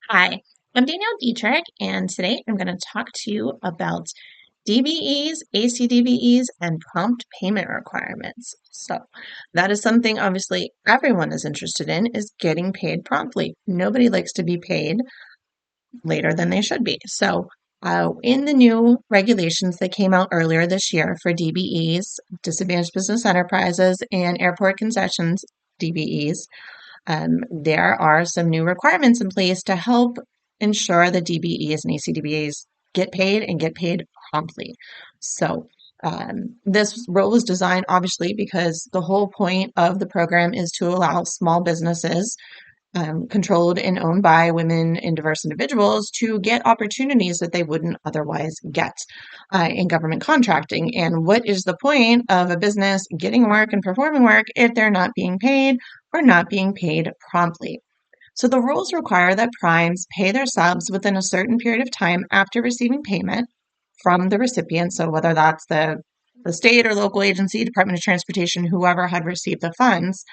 Hi, I'm Danielle Dietrich, and today I'm going to talk to you about DBEs, ACDBEs, and prompt payment requirements. So that is something obviously everyone is interested in, is getting paid promptly. Nobody likes to be paid later than they should be. So in the new regulations that came out earlier this year for DBEs, disadvantaged business enterprises, and airport concessions, DBEs, there are some new requirements in place to help ensure the DBEs and ACDBEs get paid and get paid promptly. So this rule was designed obviously because the whole point of the program is to allow small businesses controlled and owned by women and diverse individuals to get opportunities that they wouldn't otherwise get in government contracting. And what is the point of a business getting work and performing work if they're not being paid or not being paid promptly? So the rules require that primes pay their subs within a certain period of time after receiving payment from the recipient. So whether that's the state or local agency, Department of Transportation, whoever had received the funds,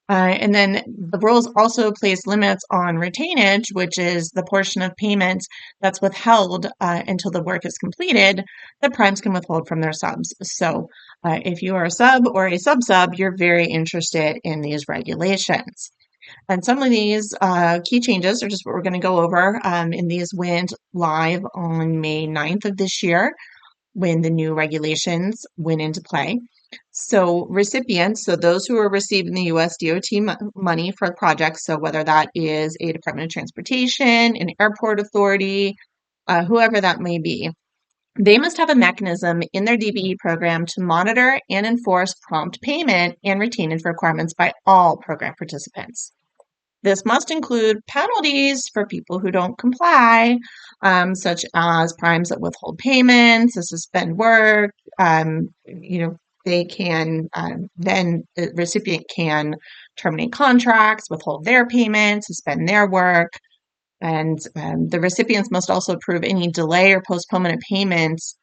and then the rules also place limits on retainage, which is the portion of payment that's withheld until the work is completed that primes can withhold from their subs. So if you are a sub or a sub-sub, you're very interested in these regulations. And some of these key changes are just what we're going to go over. And these went live on May 9th of this year when the new regulations went into play. So recipients, so those who are receiving the U.S. DOT money for projects, so whether that is a Department of Transportation, an airport authority, whoever that may be, they must have a mechanism in their DBE program to monitor and enforce prompt payment and retainage requirements by all program participants. This must include penalties for people who don't comply, such as primes that withhold payments, to suspend work. They can then the recipient can terminate contracts, withhold their payments, suspend their work, and the recipients must also approve any delay or postponement of payments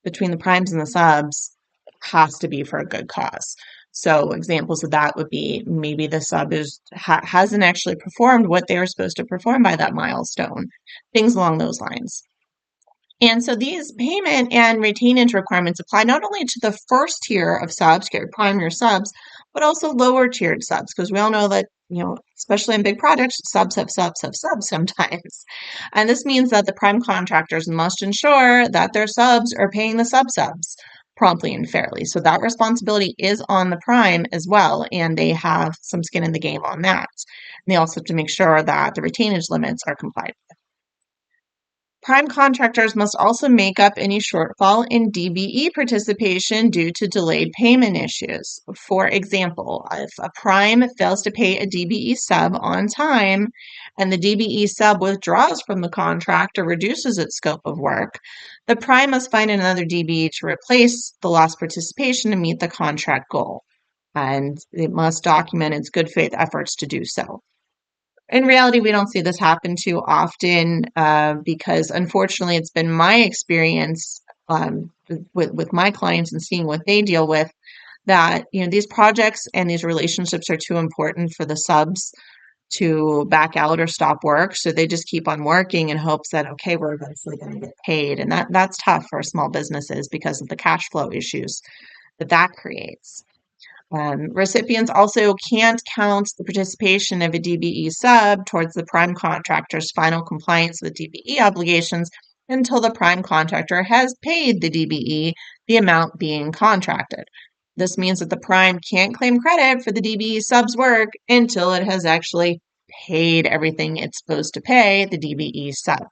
between the primes and the subs has to be for a good cause. So examples of that would be maybe the sub hasn't actually performed what they were supposed to perform by that milestone, things along those lines. And so these payment and retainage requirements apply not only to the first tier of subs, get your prime your subs, but also lower tiered subs, because we all know that, especially in big projects, subs have subs sometimes. And this means that the prime contractors must ensure that their subs are paying the sub-subs promptly and fairly. So that responsibility is on the prime as well, and they have some skin in the game on that. And they also have to make sure that the retainage limits are complied with. Prime contractors must also make up any shortfall in DBE participation due to delayed payment issues. For example, if a prime fails to pay a DBE sub on time and the DBE sub withdraws from the contract or reduces its scope of work, the prime must find another DBE to replace the lost participation to meet the contract goal, and it must document its good faith efforts to do so. In reality, we don't see this happen too often because, unfortunately, it's been my experience with my clients and seeing what they deal with that these projects and these relationships are too important for the subs to back out or stop work. So they just keep on working in hopes that, okay, we're eventually going to get paid. And that's tough for small businesses because of the cash flow issues that creates. Recipients also can't count the participation of a DBE sub towards the prime contractor's final compliance with DBE obligations until the prime contractor has paid the DBE the amount being contracted. This means that the prime can't claim credit for the DBE sub's work until it has actually paid everything it's supposed to pay the DBE sub.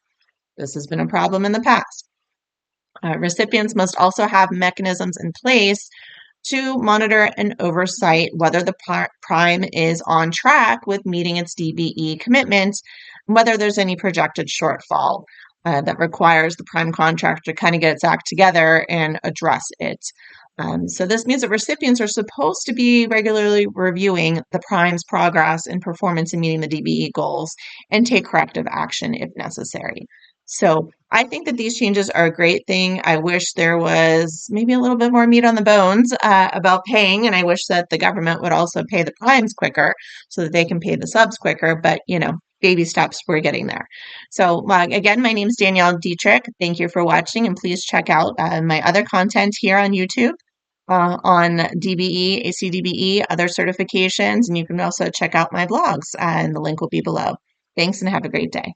This has been a problem in the past. Recipients must also have mechanisms in place to monitor and oversight whether the prime is on track with meeting its DBE commitments, and whether there's any projected shortfall that requires the prime contractor to kind of get its act together and address it. So this means that recipients are supposed to be regularly reviewing the prime's progress and performance in meeting the DBE goals and take corrective action if necessary. So I think that these changes are a great thing. I wish there was maybe a little bit more meat on the bones about paying, and I wish that the government would also pay the primes quicker so that they can pay the subs quicker. But, baby steps, we're getting there. So again, my name is Danielle Dietrich. Thank you for watching, and please check out my other content here on YouTube on DBE, ACDBE, other certifications, and you can also check out my blogs, and the link will be below. Thanks and have a great day.